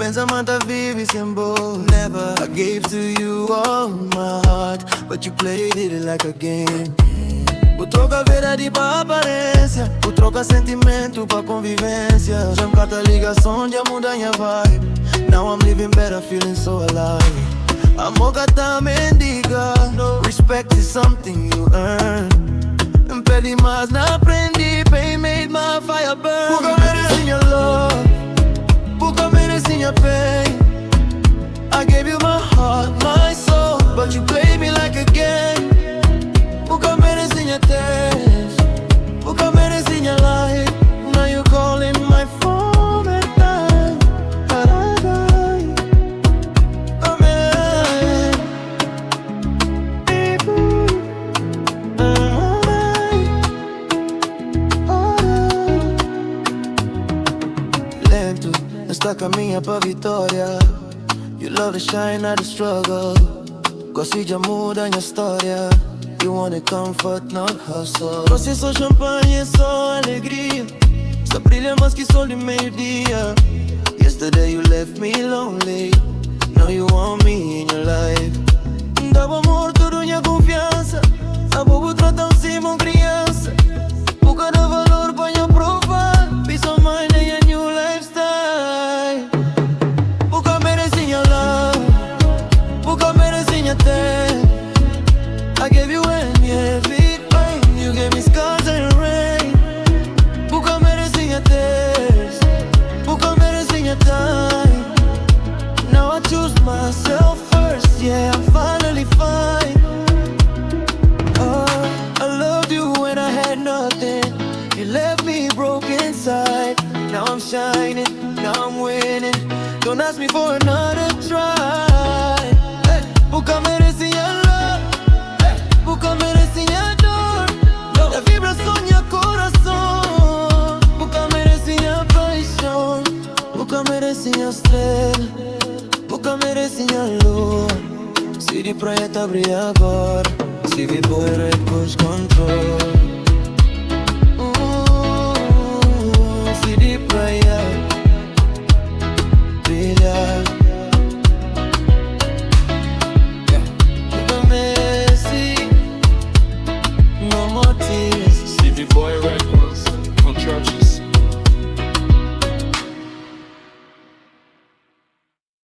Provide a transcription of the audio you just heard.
pensamento vive sem boa. Never, I gave to you all my heart, but you played it like a game. O troca verdade pra aparência, o troca sentimento pra convivência. Já me carta ligação, já muda minha vibe. Now I'm living better, feeling so alive. Amor que tá mendiga, respect is something you earn. Pedi mais, não aprendi, pain made my fire burn. Porque merece your love, porque merece your pain. I gave you my heart, my soul, but you played me like a game. Porque merece your taste, porque merece your life. Now you calling my phone at night, but I die. Lento, esta caminha pra vitória. You love the shine, not the struggle. Gosto de amor da minha história. You wanted comfort, not hustle. Você só champanhe, só alegria. Só brilha mais que sol de meio-dia. Yesterday you left me lonely. Now you want me in your life. Dava amor, tudo minha confiança. A bobo trata como criança. Por cada valor põe a provar. Peace of mind and a new lifestyle. Porque merece your love, porque merece your time. I gave you everything, you gave me scars and rain. Porque merece your taste, porque merece your time. Now I choose myself first, yeah, I'm finally fine. Oh, I loved you when I had nothing. You left me broken inside. Now I'm shining, now I'm winning. Don't ask me for another try. Hey, porque merece your love, hey, porque merece your dor. A vibração e coração. Porque merece your paixão, porque merece your estrela, porque merece your lua. Se de praia tá brilha agora, se vi poeira e push control. Se de praia brilha, porque merece no more tears. See the boy